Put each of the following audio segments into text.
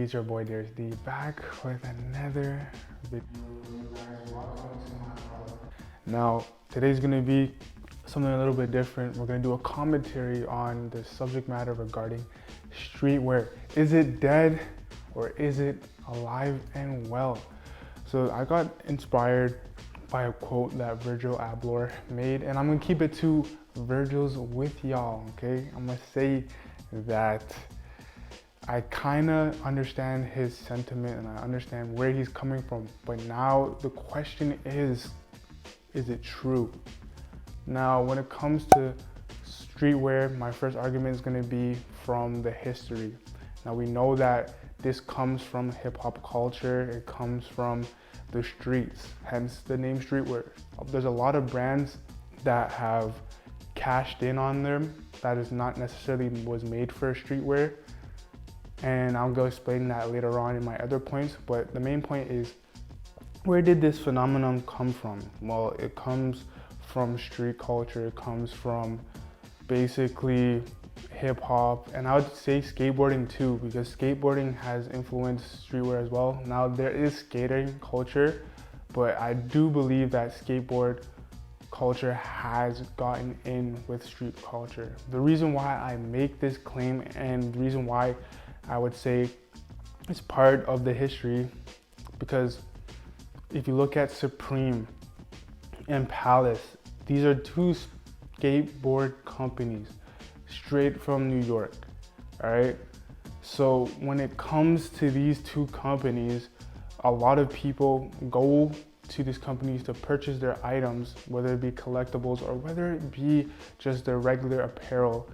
It's your boy Darius D back with another video. Now, today's gonna be something a little bit different. We're gonna do a commentary on the subject matter regarding streetwear. Is it dead or is it alive and well? So I got inspired by a quote that Virgil made, and I'm gonna keep it to Virgil's with y'all, okay? I'm gonna say that I kind of understand his sentiment and I understand where he's coming from, but now the question is it true? Now, when it comes to streetwear, my first argument is going to be from the history. Now, we know that this comes from hip hop culture, it comes from the streets, hence the name streetwear. There's a lot of brands that have cashed in on them that is not necessarily was made for streetwear. And I'll go explain that later on in my other points, but the main point is, where did this phenomenon come from? Well, it comes from street culture, it comes from basically hip hop, and I would say skateboarding too, because skateboarding has influenced streetwear as well. Now there is skating culture, but I do believe that skateboard culture has gotten in with street culture. The reason why I make this claim and the reason why I would say it's part of the history, because if you look at Supreme and Palace, these are two skateboard companies straight from New York, all right? So when it comes to these two companies, a lot of people go to these companies to purchase their items, whether it be collectibles or whether it be just their regular apparel.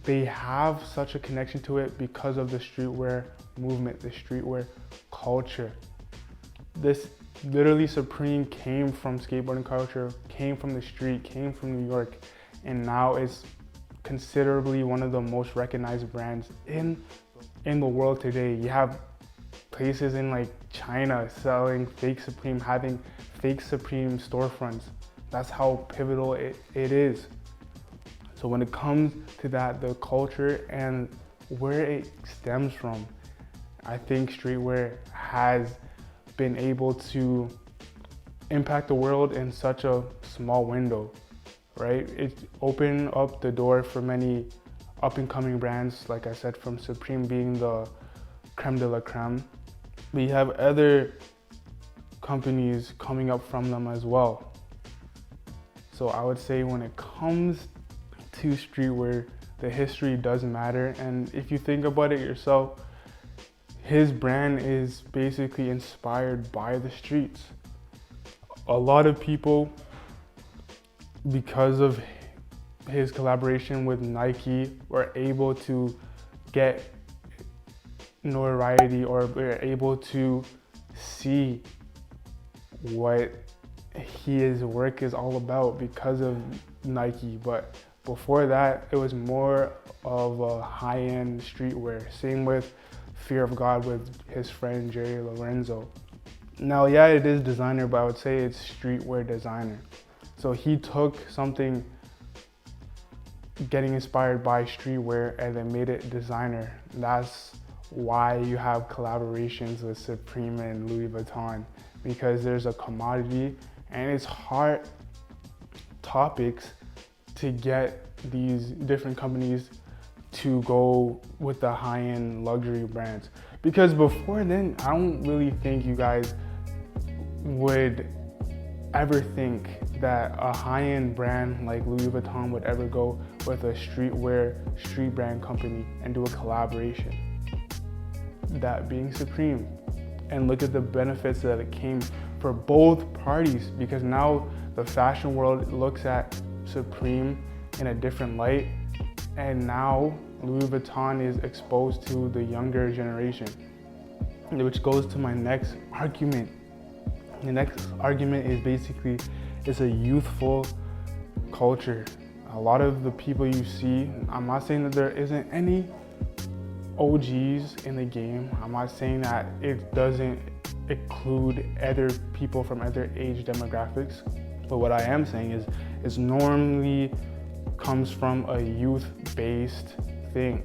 They have such a connection to it because of the streetwear movement, the streetwear culture. This literally Supreme came from skateboarding culture, came from the street, came from New York, and now it's considerably one of the most recognized brands in the world today. You have places in like China selling fake Supreme, having fake Supreme storefronts. That's how pivotal it is. So when it comes to that, the culture and where it stems from, I think streetwear has been able to impact the world in such a small window, right? It opened up the door for many up and coming brands, like I said, from Supreme being the creme de la creme. We have other companies coming up from them as well. So I would say when it comes to streetwear, the history does matter, and if you think about it yourself, his brand is basically inspired by the streets. A lot of people, because of his collaboration with Nike, were able to get notoriety or were able to see what his work is all about because of Nike. But before that, it was more of a high-end streetwear. Same with Fear of God with his friend Jerry Lorenzo. Now, yeah, it is designer, but I would say it's streetwear designer. So he took something getting inspired by streetwear and then made it designer. That's why you have collaborations with Supreme and Louis Vuitton, because there's a commodity and it's hard topics to get these different companies to go with the high-end luxury brands. Because before then, I don't really think you guys would ever think that a high-end brand like Louis Vuitton would ever go with a street brand company and do a collaboration. That being Supreme. And look at the benefits that it came for both parties, because now the fashion world looks at Supreme in a different light, and now Louis Vuitton is exposed to the younger generation, which goes to my next argument. The next argument is basically, it's a youthful culture. A lot of the people you see, I'm not saying that there isn't any OGs in the game. I'm not saying that it doesn't include other people from other age demographics. But what I am saying is normally comes from a youth-based thing,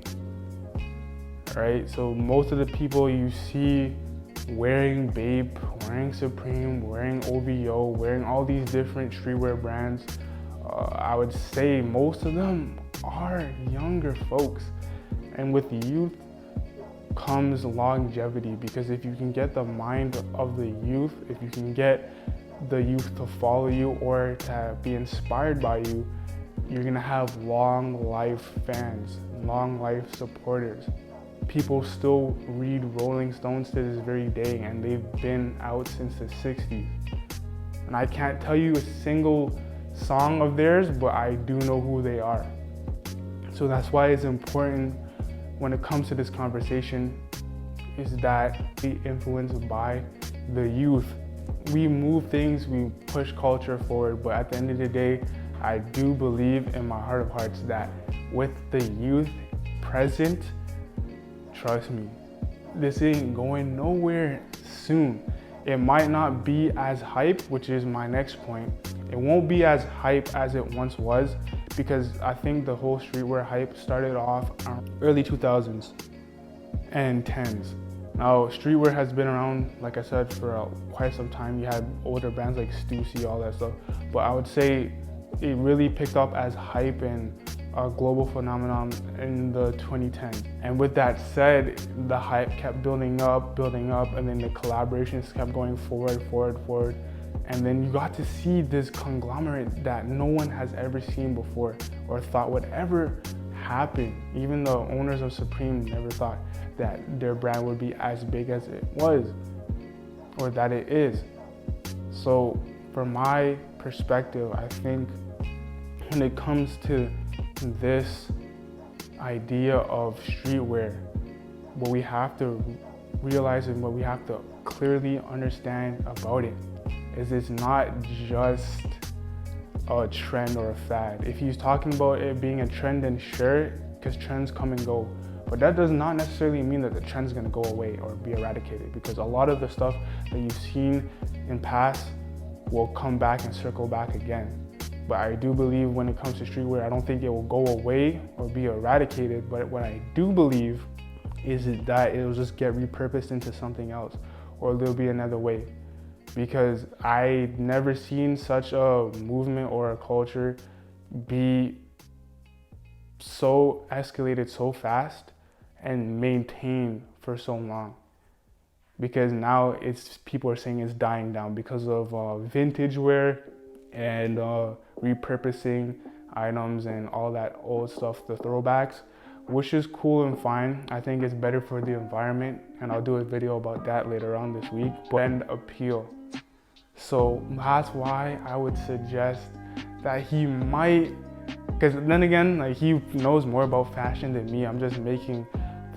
right? So most of the people you see wearing Bape, wearing Supreme, wearing OVO, wearing all these different streetwear brands, I would say most of them are younger folks. And with youth comes longevity, because if you can get the mind of the youth, if you can get the youth to follow you or to be inspired by you, you're gonna have long life fans, long life supporters. People still read Rolling Stones to this very day, and they've been out since the 60s. And I can't tell you a single song of theirs, but I do know who they are. So that's why it's important when it comes to this conversation, is that we influenced by the youth. We move things, we push culture forward, but at the end of the day, I do believe in my heart of hearts that with the youth present, trust me, this ain't going nowhere soon. It might not be as hype, which is my next point. It won't be as hype as it once was, because I think the whole streetwear hype started off early 2000s and 10s. Now, streetwear has been around, like I said, for quite some time. You had older brands like Stussy, all that stuff. But I would say it really picked up as hype and a global phenomenon in the 2010s. And with that said, the hype kept building up, and then the collaborations kept going forward. And then you got to see this conglomerate that no one has ever seen before or thought would ever happen. Even the owners of Supreme never thought that their brand would be as big as it was, or that it is. So from my perspective, I think when it comes to this idea of streetwear, what we have to realize and what we have to clearly understand about it is it's not just a trend or a fad. If he's talking about it being a trend, then sure, because trends come and go. But that does not necessarily mean that the trend's gonna go away or be eradicated, because a lot of the stuff that you've seen in past will come back and circle back again. But I do believe when it comes to streetwear, I don't think it will go away or be eradicated. But what I do believe is that it'll just get repurposed into something else, or there'll be another way. Because I never seen such a movement or a culture be so escalated so fast and maintained for so long. Because now people are saying it's dying down because of vintage wear and repurposing items and all that old stuff, the throwbacks, which is cool and fine. I think it's better for the environment, and I'll do a video about that later on this week. Brand appeal. So that's why I would suggest that he might, because then again, like, he knows more about fashion than me. I'm just making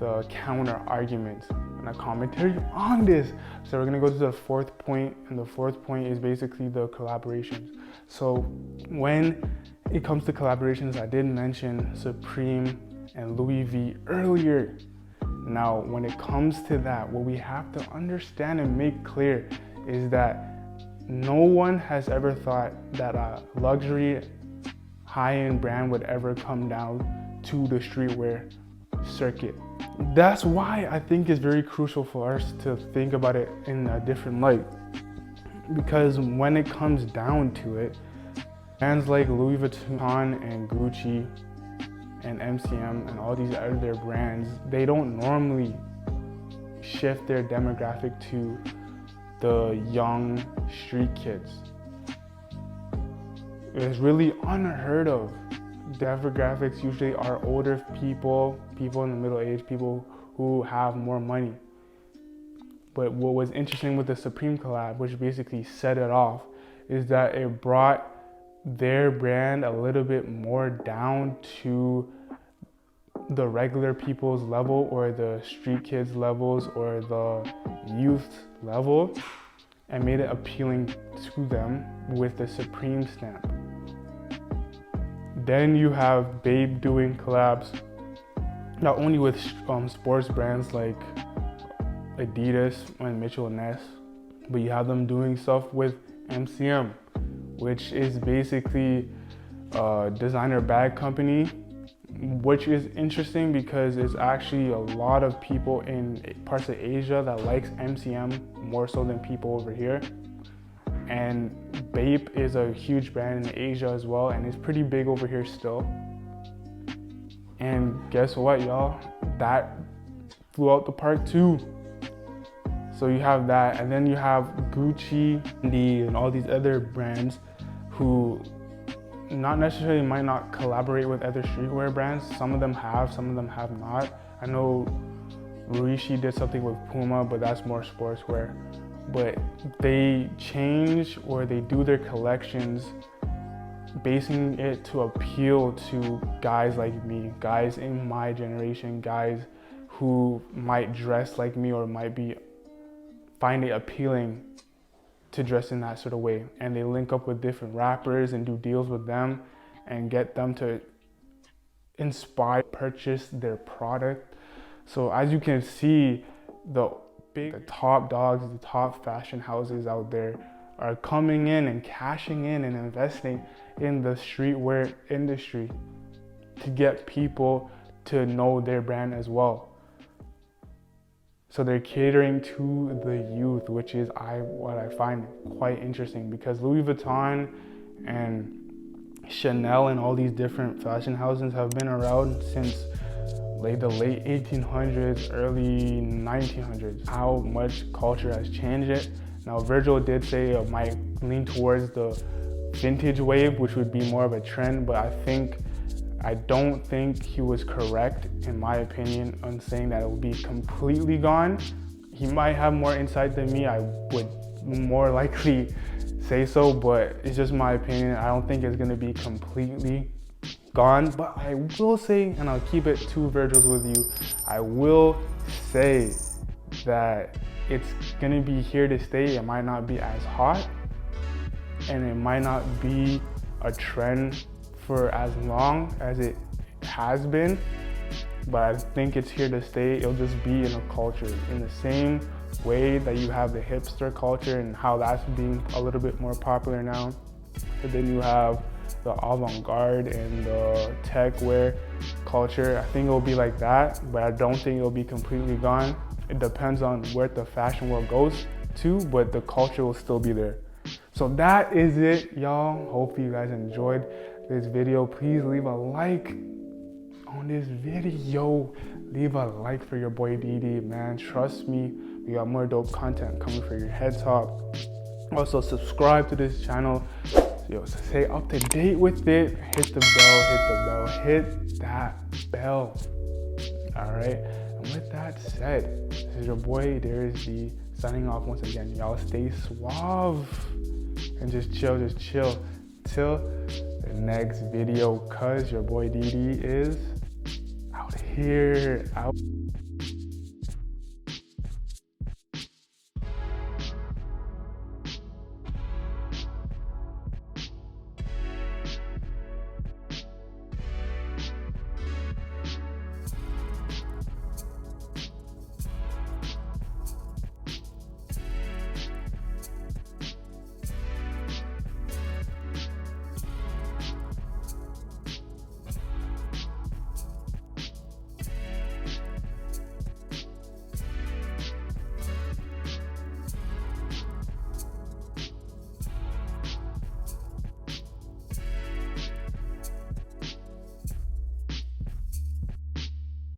the counter arguments and a commentary on this. So we're gonna go to the fourth point, and the fourth point is basically the collaborations. So when it comes to collaborations, I did mention Supreme and Louis V earlier. Now, when it comes to that, what we have to understand and make clear is that no one has ever thought that a luxury high-end brand would ever come down to the streetwear circuit. That's why I think it's very crucial for us to think about it in a different light. Because when it comes down to it, brands like Louis Vuitton and Gucci and MCM and all these other brands, they don't normally shift their demographic to the young street kids. It's really unheard of. Demographics usually are older people in the middle age, people who have more money. But what was interesting with the Supreme collab, which basically set it off, is that it brought their brand a little bit more down to the regular people's level, or the street kids levels, or the youth level, and made it appealing to them with the Supreme stamp. Then you have Bape doing collabs, not only with sports brands like Adidas and Mitchell & Ness, but you have them doing stuff with MCM, which is basically a designer bag company which is interesting because there's actually a lot of people in parts of Asia that likes MCM more so than people over here. And Bape is a huge brand in Asia as well, and it's pretty big over here still. And guess what, y'all? That flew out the park too. So you have that, and then you have Gucci, and all these other brands who not necessarily might not collaborate with other streetwear brands. Some of them have, some of them have not. I know Rishi did something with Puma, but that's more sportswear. But they change or they do their collections basing it to appeal to guys like me, guys in my generation, guys who might dress like me or might find it appealing to dress in that sort of way. And they link up with different rappers and do deals with them and get them to purchase their product. So as you can see, the top dogs, the top fashion houses out there are coming in and cashing in and investing in the streetwear industry to get people to know their brand as well. So they're catering to the youth, which is what I find quite interesting, because Louis Vuitton and Chanel and all these different fashion houses have been around since like the late 1800s, early 1900s. How much culture has changed it. Now Virgil did say it might lean towards the vintage wave, which would be more of a trend, but I don't think he was correct, in my opinion, on saying that it will be completely gone. He might have more insight than me. I would more likely say so, but it's just my opinion. I don't think it's gonna be completely gone, but I will say, and I'll keep it two Virgils with you, I will say that it's gonna be here to stay. It might not be as hot, and it might not be a trend for as long as it has been, but I think it's here to stay. It'll just be in a culture, in the same way that you have the hipster culture and how that's being a little bit more popular now. But then you have the avant-garde and the tech wear culture. I think it'll be like that, but I don't think it'll be completely gone. It depends on where the fashion world goes to, but the culture will still be there. So that is it, y'all. Hopefully you guys enjoyed this video. Please leave a like on this video. Leave a like for your boy DD, man. Trust me, we got more dope content coming for your head top. Also subscribe to this channel, so stay up to date with it. Hit the bell, hit that bell. All right, and with that said, this is your boy Darius signing off once again. Y'all stay suave and just chill till the next video, cause your boy DD is out here.